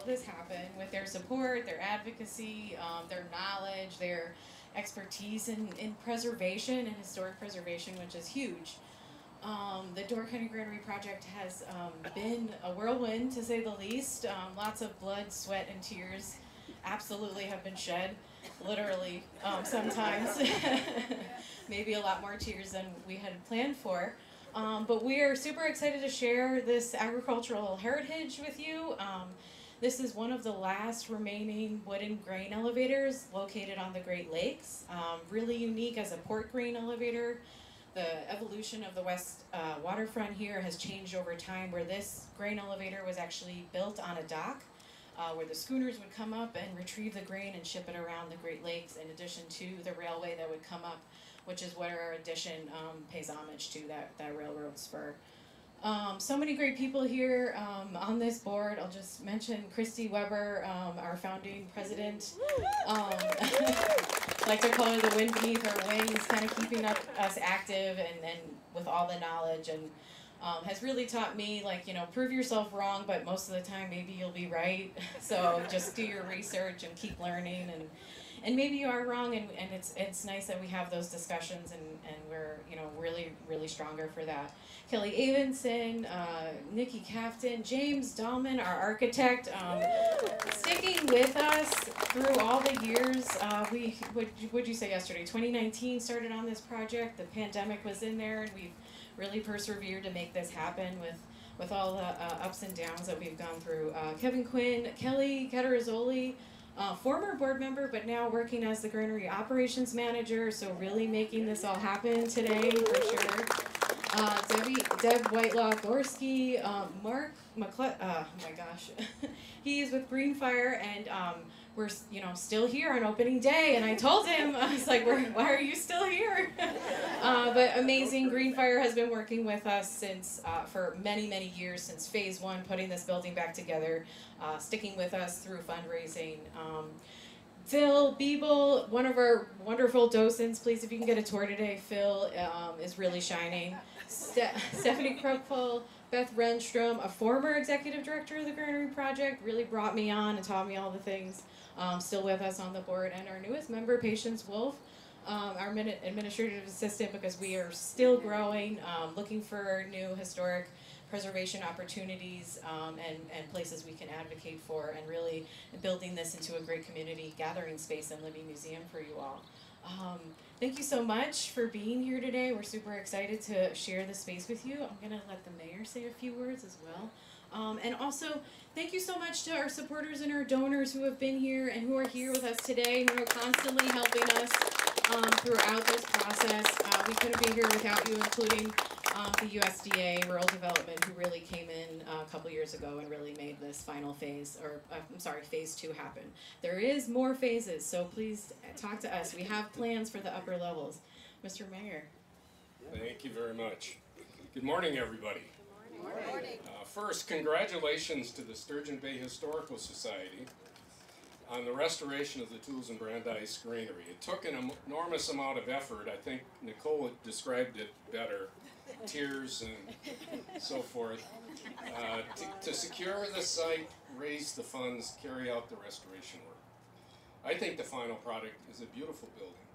of this happen with their support, their advocacy, their knowledge, their expertise in preservation and historic preservation, which is huge. The Door County Granary project has been a whirlwind, to say the least. Lots of blood, sweat, and tears absolutely have been shed, literally, sometimes. Maybe a lot more tears than we had planned for. But we are super excited to share this agricultural heritage with you. This is one of the last remaining wooden grain elevators located on the Great Lakes. Really unique as a port grain elevator. The evolution of the west waterfront here has changed over time, where this grain elevator was actually built on a dock where the schooners would come up and retrieve the grain and ship it around the Great Lakes, in addition to the railway that would come up, which is what our addition pays homage to, that railroad spur. So many great people here on this board. I'll just mention Christy Weber, our founding president. Like to call her the wind beneath our wings, kind of keeping us active and with all the knowledge, and has really taught me, like, prove yourself wrong, but most of the time maybe you'll be right. So just do your research and keep learning, and maybe you are wrong, and it's nice that we have those discussions, and we're really stronger for that. Kelly Avenson, Nikki Cafton, James Dahlman, our architect, sticking with us through all the years. What'd you say yesterday? 2019 started on this project. The pandemic was in there, and we've really persevered to make this happen with all the ups and downs that we've gone through. Kevin Quinn, Kelly Catarazzoli, former board member, but now working as the Granary Operations Manager, so really making this all happen today, for sure. Deb Whitelaw-Gorski, Mark oh my gosh, he is with Greenfire, and we're still here on opening day, and I told him, I was like, why are you still here? But amazing. Greenfire has been working with us since for many years, since phase 1, putting this building back together, sticking with us through fundraising. Phil Biebel, one of our wonderful docents, please, if you can get a tour today. Phil is really shining. Stephanie Krupfel, Beth Renstrom, a former executive director of the Granary Project, really brought me on and taught me all the things. Still with us on the board. And our newest member, Patience Wolf, our administrative assistant, because we are still growing, looking for new historic preservation opportunities and places we can advocate for, and really building this into a great community gathering space and living museum for you all. Thank you so much for being here today. We're super excited to share the space with you. I'm going to let the mayor say a few words as well. And also, thank you so much to our supporters and our donors who have been here and who are here with us today, who are constantly helping us throughout this process. We couldn't be here without you, including the USDA Rural Development, who really came in a couple years ago and really made this final phase, or phase 2 happen. There is more phases, so please talk to us. We have plans for the upper levels. Mr. Mayor. Thank you very much. Good morning, everybody. Good morning. First, congratulations to the Sturgeon Bay Historical Society on the restoration of the Tools and Brandeis Granary. It took an enormous amount of effort. I think Nicole described it better. Tears and so forth. To secure the site, raise the funds, carry out the restoration work. I think the final product is a beautiful building,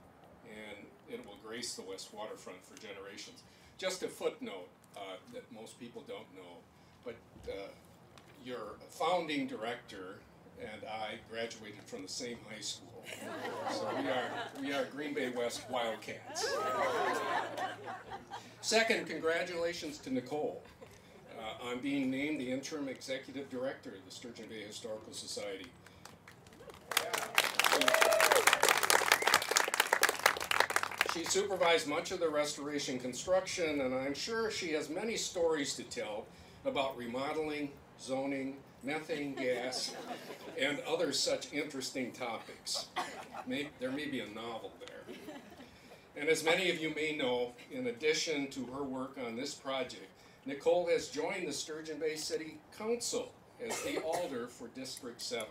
and it will grace the West Waterfront for generations. Just a footnote that most people don't know, but your founding director and I graduated from the same high school, so we are Green Bay West Wildcats. Second, congratulations to Nicole on being named the interim executive director of the Sturgeon Bay Historical Society. She supervised much of the restoration construction, and I'm sure she has many stories to tell about remodeling, zoning, methane gas, and other such interesting topics. There may be a novel there. And as many of you may know, in addition to her work on this project, Nicole has joined the Sturgeon Bay City Council as the alder for District 7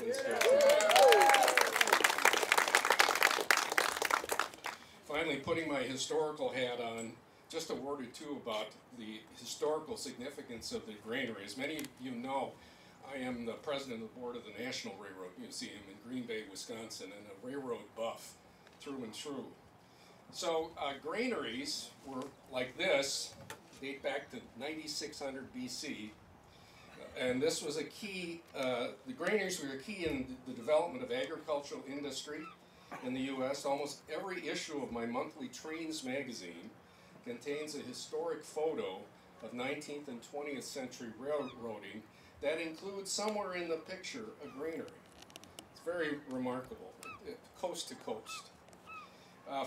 in Sturgeon Bay. Finally, putting my historical hat on, just a word or two about the historical significance of the granary. As many of you know, I am the president of the board of the National Railroad Museum in Green Bay, Wisconsin, and a railroad buff through and through. So granaries were like this, date back to 9600 BC, and this was a key, the granaries were a key in the development of agricultural industry in the U.S. Almost every issue of my monthly Trains magazine contains a historic photo of 19th and 20th century railroading that includes somewhere in the picture a granary. It's very remarkable, coast to coast.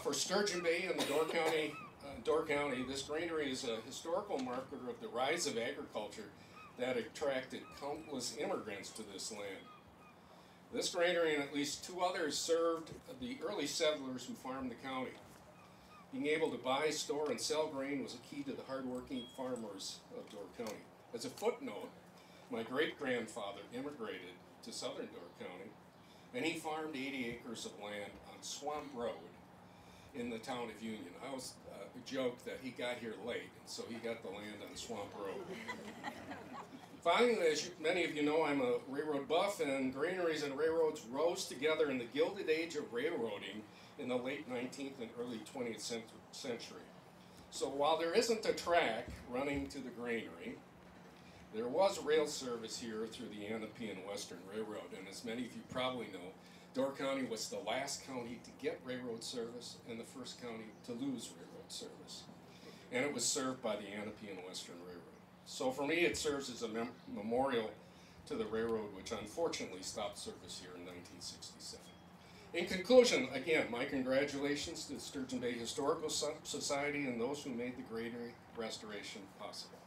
For Sturgeon Bay in the Door County, this granary is a historical marker of the rise of agriculture that attracted countless immigrants to this land. This granary and at least two others served the early settlers who farmed the county. Being able to buy, store, and sell grain was a key to the hardworking farmers of Door County. As a footnote, my great-grandfather immigrated to southern Door County, and he farmed 80 acres of land on Swamp Road in the town of Union. I always joke that he got here late, and so he got the land on Swamp Road. Finally, as many of you know, I'm a railroad buff, and granaries and railroads rose together in the Gilded Age of railroading in the late 19th and early 20th century. So while there isn't a track running to the granary, there was rail service here through the Anapian Western Railroad, and as many of you probably know, Door County was the last county to get railroad service and the first county to lose railroad service. And it was served by the Anapian Western Railroad. So for me, it serves as a memorial to the railroad, which unfortunately stopped service here in 1967. In conclusion, again, my congratulations to the Sturgeon Bay Historical Society and those who made the granary restoration possible.